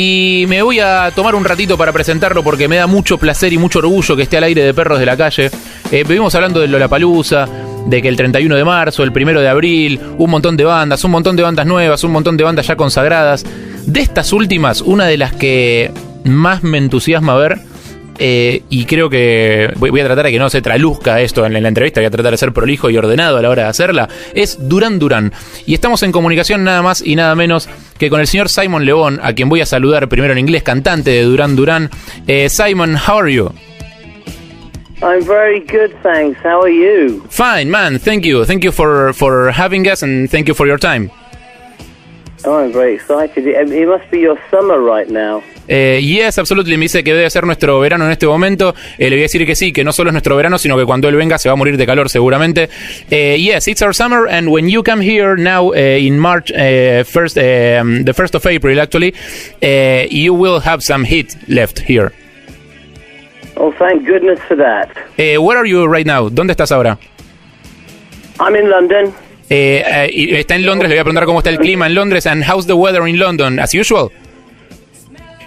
Y me voy a tomar un ratito para presentarlo porque me da mucho placer y mucho orgullo que esté al aire de Perros de la Calle. Vivimos hablando del Lollapalooza, de que el 31 de marzo, el 1 de abril, un montón de bandas nuevas, un montón de bandas ya consagradas. De estas últimas, una de las que más me entusiasma ver, y creo que voy a tratar de que no se traluzca esto en la entrevista, voy a tratar de ser prolijo y ordenado a la hora de hacerla, es Duran Duran. Y estamos en comunicación nada más y nada menos que con el señor Simon Le Bon, a quien voy a saludar primero en inglés, cantante de Duran Duran. Simon, how are you? I'm very good, thanks. How are you? Fine, man. Thank you. Thank you for having us and thank you for your time. Oh, I'm very excited. It must be your summer right now. Yes, absolutely. Me dice que debe ser nuestro verano en este momento. Le voy a decir que sí, que no solo es nuestro verano, sino que cuando él venga se va a morir de calor seguramente. Yes, it's our summer, and when you come here now in March, the 1st of April actually, you will have some heat left here. Oh, thank goodness for that. Where are you right now? ¿Dónde estás ahora? I'm in London. Está en Londres. Le voy a preguntar cómo está el clima en Londres. And how's the weather in London? As usual.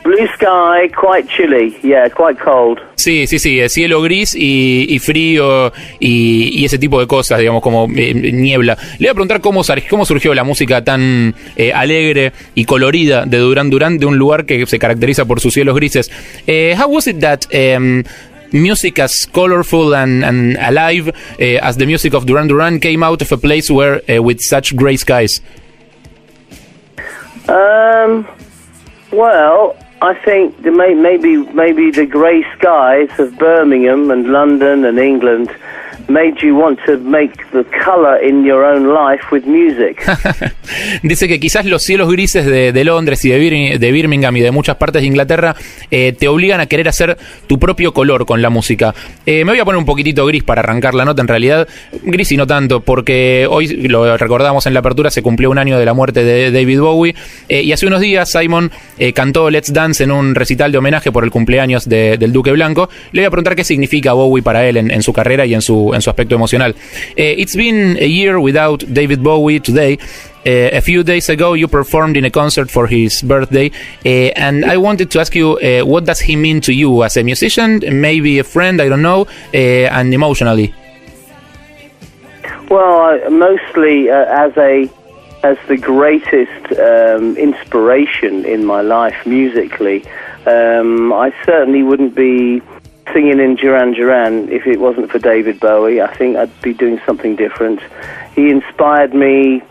Blue sky, quite chilly. Yeah, quite cold. Sí, cielo gris y frío y ese tipo de cosas, digamos, como niebla. Le voy a preguntar cómo surgió la música tan alegre y colorida de Duran Duran, de un lugar que se caracteriza por sus cielos grises. How was it that music as colorful and alive as the music of Duran Duran came out of a place where with such gray skies? Well, I think maybe the grey skies of Birmingham and London and England made you want to make the color in your own life with music. Dice que quizás los cielos grises de Londres y de Birmingham y de muchas partes de Inglaterra te obligan a querer hacer tu propio color con la música. Me voy a poner un poquitito gris para arrancar la nota, en realidad gris y no tanto, porque hoy, lo recordamos en la apertura, se cumplió un año de la muerte de David Bowie, y hace unos días Simon cantó Let's Dance en un recital de homenaje por el cumpleaños del Duque Blanco. Le voy a preguntar qué significa Bowie para él en su carrera y en su aspecto emocional. It's been a year without David Bowie today. A few days ago you performed in a concert for his birthday, and I wanted to ask you, what does he mean to you as a musician, maybe a friend, I don't know, and emotionally? Well, mostly as the greatest inspiration in my life musically. I certainly wouldn't be singing in Duran Duran if it wasn't for David Bowie. I think I'd be doing something different. He inspired me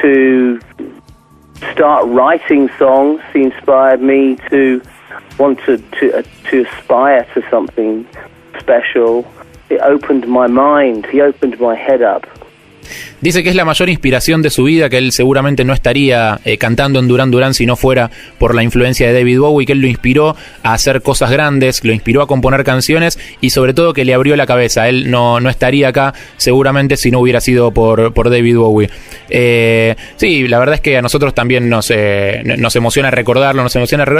to start writing songs. He inspired me to want to aspire to something special. It opened my mind. He opened my head up. Dice que es la mayor inspiración de su vida, que él seguramente no estaría cantando en Duran Duran si no fuera por la influencia de David Bowie, que él lo inspiró a hacer cosas grandes, lo inspiró a componer canciones y sobre todo que le abrió la cabeza. Él no estaría acá seguramente si no hubiera sido por David Bowie. Sí, la verdad es que a nosotros también nos emociona recordarlo,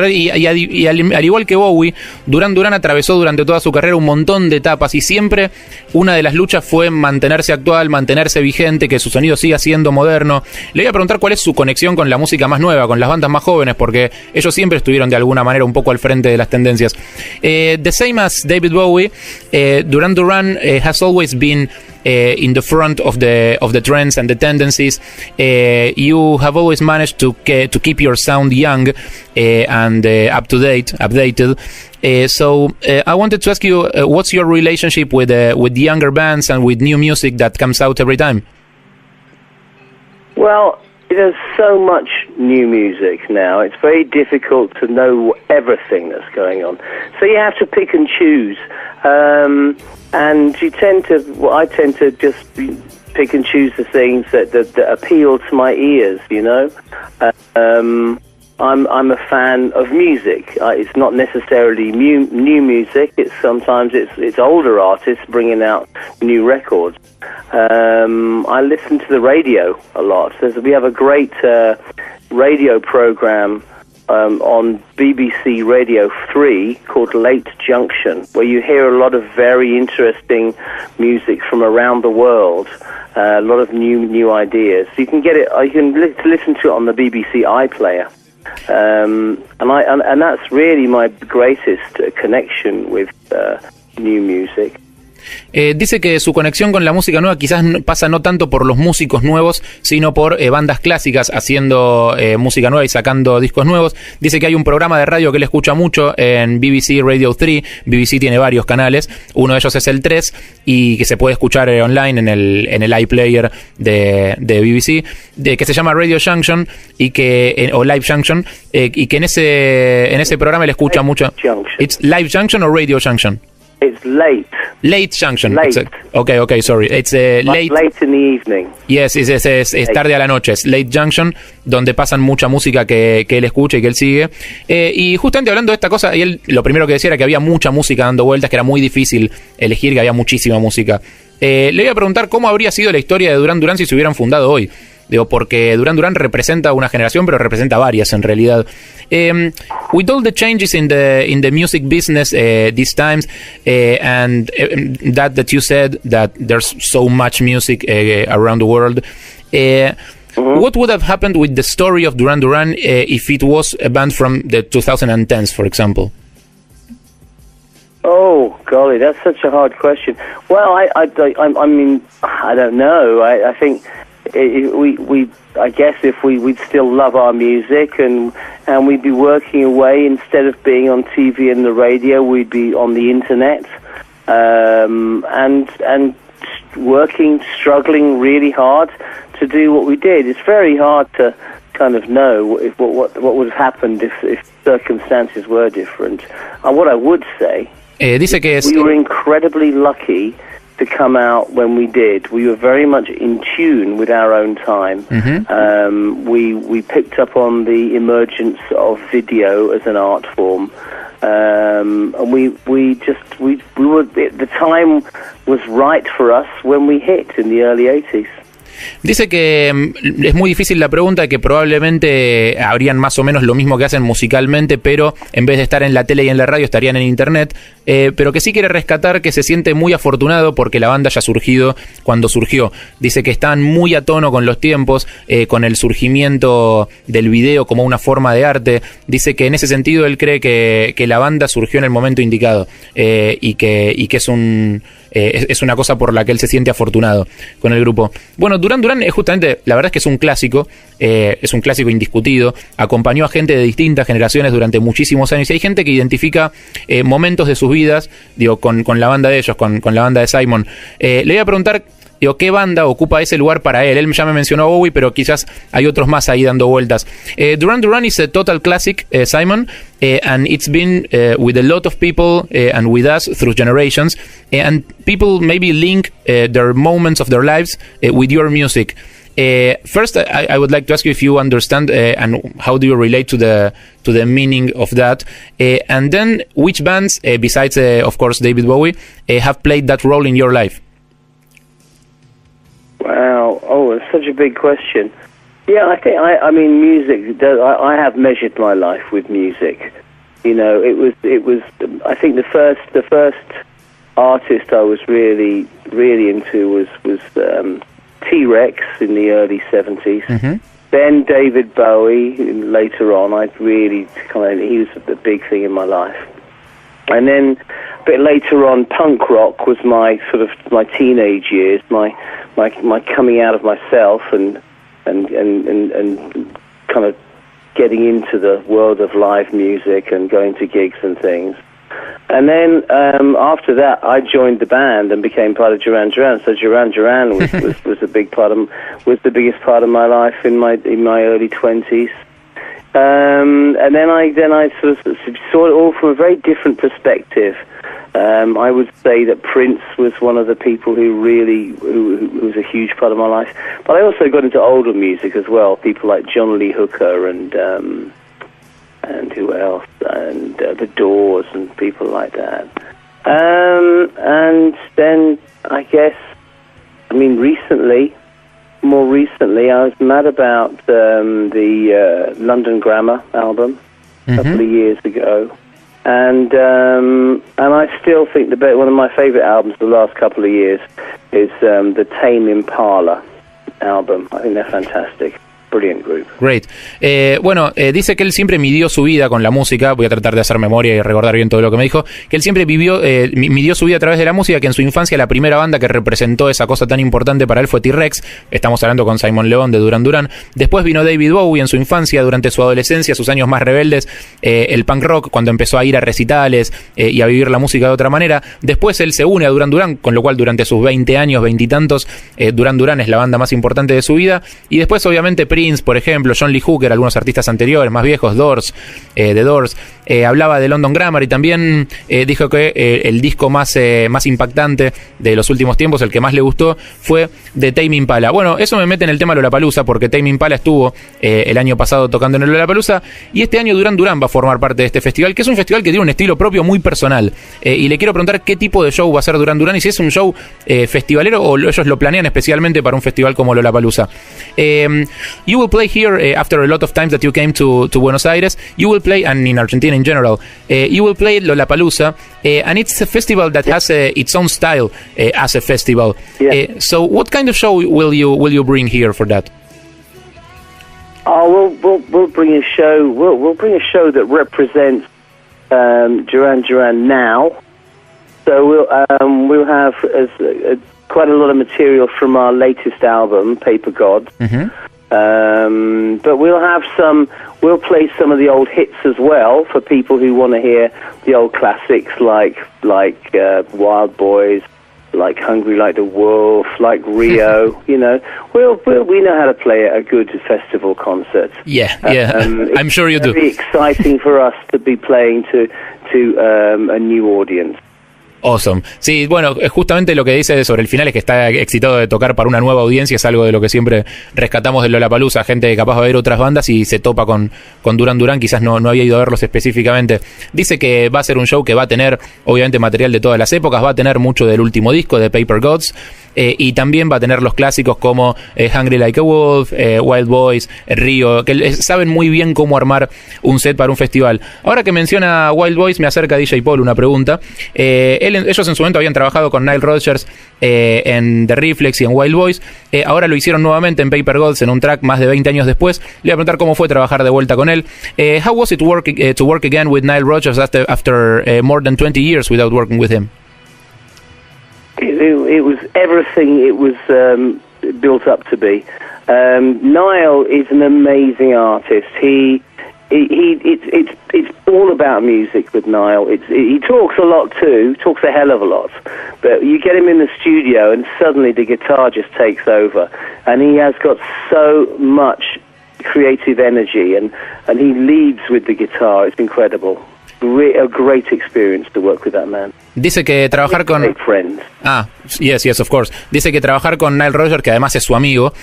y al igual que Bowie, Duran Duran atravesó durante toda su carrera un montón de etapas y siempre una de las luchas fue mantenerse actual, mantenerse vigente, que su sonido siga siendo moderno. Le voy a preguntar cuál es su conexión con la música más nueva, con las bandas más jóvenes, porque ellos siempre estuvieron de alguna manera un poco al frente de las tendencias. The same as David Bowie, Duran Duran has always been in the front of the trends and the tendencies. You have always managed to keep your sound young and updated. So I wanted to ask you, what's your relationship with younger bands and with new music that comes out every time? Well, there's so much new music now. It's very difficult to know everything that's going on. So you have to pick and choose. And I tend to just pick and choose the things that appeal to my ears, you know. I'm a fan of music. It's not necessarily new music. Sometimes it's older artists bringing out new records. I listen to the radio a lot. We have a great radio program on BBC Radio 3 called Late Junction, where you hear a lot of very interesting music from around the world. A lot of new ideas. You can get it. You can listen to it on the BBC iPlayer. And that's really my greatest connection with new music. Dice que su conexión con la música nueva quizás pasa no tanto por los músicos nuevos, sino por bandas clásicas haciendo música nueva y sacando discos nuevos. Dice que hay un programa de radio que él escucha mucho en BBC Radio 3. BBC tiene varios canales, uno de ellos es el 3 y que se puede escuchar online en el iPlayer de BBC, que se llama Radio Junction y o Live Junction, y que en ese programa él escucha mucho. It's Live Junction or Radio Junction? It's late. Late Junction. Late. Okay, sorry. It's late. Late in the evening. Yes, es tarde a la noche. Es Late Junction, donde pasan mucha música que él escucha y que él sigue. Y justamente hablando de esta cosa, y él lo primero que decía era que había mucha música dando vueltas, que era muy difícil elegir, que había muchísima música. Le iba a preguntar cómo habría sido la historia de Duran Duran si se hubieran fundado hoy. Digo, porque Duran Duran representa una generación, pero representa varias en realidad. With all the changes in the music business these times, and that you said that there's so much music around the world, what would have happened with the story of Duran Duran if it was a band from the 2010s, for example? Oh, golly, that's such a hard question. Well, I mean, I don't know. I think I guess if we'd still love our music and we'd be working away instead of being on TV and the radio, we'd be on the internet, and working, struggling really hard to do what we did. It's very hard to kind of know what would have happened if circumstances were different. And what I would say, dice que we were incredibly lucky to come out when we did. We were very much in tune with our own time. Mm-hmm. We picked up on the emergence of video as an art form, and we were, the time was right for us when we hit in the early 80s. Dice que es muy difícil la pregunta, que probablemente habrían más o menos lo mismo que hacen musicalmente, pero en vez de estar en la tele y en la radio estarían en internet, pero que sí quiere rescatar que se siente muy afortunado porque la banda haya surgido cuando surgió. Dice que están muy a tono con los tiempos, con el surgimiento del video como una forma de arte. Dice que en ese sentido él cree que la banda surgió en el momento indicado, y que es una cosa por la que él se siente afortunado con el grupo. Bueno, Duran Duran es justamente, la verdad es que es un clásico indiscutido, acompañó a gente de distintas generaciones durante muchísimos años y hay gente que identifica momentos de sus vidas, digo, con la banda de ellos, con la banda de Simon. Le voy a preguntar, digo, ¿qué banda ocupa ese lugar para él? Él ya me mencionó a Bowie, pero quizás hay otros más ahí dando vueltas. Duran Duran is a total classic, Simon, and it's been with a lot of people and with us through generations, and people maybe link their moments of their lives with your music. First, I would like to ask you if you understand and how do you relate to the meaning of that, and then which bands, besides of course David Bowie, have played that role in your life? Wow! Oh, it's such a big question. Yeah, I think I mean music. I have measured my life with music. You know, it was. I think the first artist I was really into was T-Rex in the early 70s. Mm-hmm. Then David Bowie. Later on, he was the big thing in my life. And then a bit later on, punk rock was my teenage years, my coming out of myself and kind of getting into the world of live music and going to gigs and things. And then after that, I joined the band and became part of Duran Duran. So Duran Duran was a big part was the biggest part of my life in my early 20s. And then I sort of saw it all from a very different perspective. I would say that Prince was one of the people who was a huge part of my life. But I also got into older music as well. People like John Lee Hooker and who else? And The Doors and people like that. And then I guess, more recently, I was mad about the London Grammar album a couple of years ago, and I still think one of my favourite albums of the last couple of years is the Tame Impala album. I think they're fantastic. brilliant group. Great. Bueno, dice que él siempre midió su vida con la música. Voy a tratar de hacer memoria y recordar bien todo lo que me dijo. Que él siempre midió su vida a través de la música, que en su infancia la primera banda que representó esa cosa tan importante para él fue T-Rex. Estamos hablando con Simon León de Duran Duran. Después vino David Bowie en su infancia, durante su adolescencia, sus años más rebeldes, el punk rock, cuando empezó a ir a recitales y a vivir la música de otra manera. Después él se une a Duran Duran, con lo cual durante sus 20 años, 20 y tantos, Duran Duran es la banda más importante de su vida. Y después obviamente Prince, por ejemplo, John Lee Hooker, algunos artistas anteriores, más viejos, The Doors. Hablaba de London Grammar y también dijo que el disco más impactante de los últimos tiempos, el que más le gustó, fue de Tame Impala. Bueno, eso me mete en el tema Lollapalooza, porque Tame Impala estuvo el año pasado tocando en el Lollapalooza, y este año Duran Duran va a formar parte de este festival, que es un festival que tiene un estilo propio muy personal. Y le quiero preguntar qué tipo de show va a ser Duran Duran, y si es un show festivalero o ellos lo planean especialmente para un festival como Lollapalooza. You will play here after a lot of times that you came to Buenos Aires. You will play, and in Argentina in general, you will play Lollapalooza, and it's a festival that has its own style as a festival. Yeah. So what kind of show will you bring here for that? Oh, we'll bring a show. We'll bring a show that represents Duran Duran now. So we'll have quite a lot of material from our latest album, Paper Gods. Mm-hmm. But we'll play some of the old hits as well for people who want to hear the old classics like Wild Boys, like Hungry Like the Wolf, like Rio. You know, we know how to play a good festival concert. Yeah. I'm sure you do. It's very exciting for us to be playing to a new audience. Awesome. Sí, bueno, justamente lo que dice sobre el final es que está excitado de tocar para una nueva audiencia. Es algo de lo que siempre rescatamos de Lollapalooza. Gente capaz va a ver otras bandas y se topa con Duran Duran, quizás no había ido a verlos específicamente. Dice que va a ser un show que va a tener obviamente material de todas las épocas, va a tener mucho del último disco de Paper Gods, y también va a tener los clásicos como Hungry Like a Wolf, Wild Boys, Rio, que saben muy bien cómo armar un set para un festival. Ahora que menciona Wild Boys, me acerca DJ Paul una pregunta. Ellos en su momento habían trabajado con Nile Rodgers en The Reflex y en Wild Boys. Ahora lo hicieron nuevamente en Paper Gods, en un track más de 20 años después. Le voy a preguntar cómo fue trabajar de vuelta con él. How was it to work again with Nile Rodgers after more than 20 years without working with him? It was everything it was built up to be. Niall is an amazing artist. It's all about music with Niall. He talks a lot too, talks a hell of a lot. But you get him in the studio and suddenly the guitar just takes over. And he has got so much creative energy and he leads with the guitar. It's incredible. A great experience to work with that man. Dice que trabajar con... Yes, of course. Dice que trabajar con Nile Rodgers, que además es su amigo,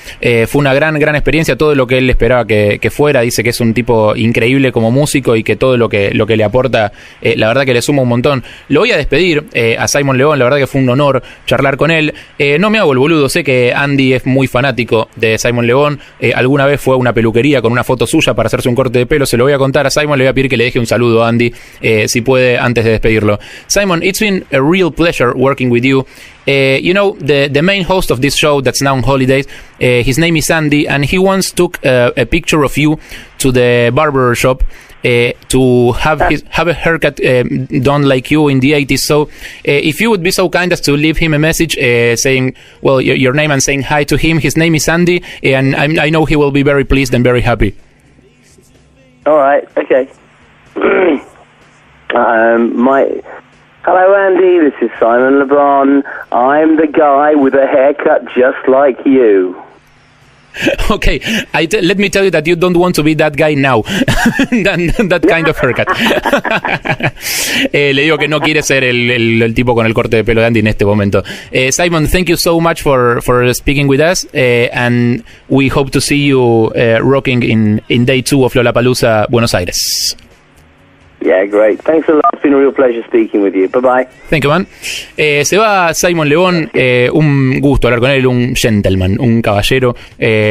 fue una gran experiencia, todo lo que él esperaba que fuera. Dice que es un tipo increíble como músico y que todo lo que le aporta, la verdad que le suma un montón. Lo voy a despedir a Simon León, la verdad que fue un honor charlar con él. No me hago el boludo, sé que Andy es muy fanático de Simon León. Alguna vez fue a una peluquería con una foto suya para hacerse un corte de pelo. Se lo voy a contar a Simon, le voy a pedir que le deje un saludo a Andy, si puede, antes de despedirlo. Simon, it's been a real pleasure working with you. You know, the main host of this show that's now on holidays, his name is Andy, and he once took a picture of you to the barber shop to have a haircut done like you in the 80s. So if you would be so kind as to leave him a message saying, well, your name and saying hi to him. His name is Andy, and I know he will be very pleased and very happy. All right, okay. Hello, Andy. This is Simon LeBron. I'm the guy with a haircut just like you. Okay, let me tell you that you don't want to be that guy now. that kind of haircut. Le digo que no quiere ser el tipo con el corte de pelo de Andy en este momento. Simon, thank you so much for speaking with us, and we hope to see you rocking in day 2 of Lollapalooza, Buenos Aires. Yeah, great. Thanks a lot. It's been a real pleasure speaking with you. Bye-bye. Thank you, man. Se va Simon León. Un gusto hablar con él. Un gentleman, un caballero.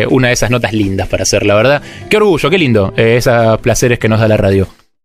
Una de esas notas lindas para hacer, la verdad. Qué orgullo, qué lindo. Esos placeres que nos da la radio.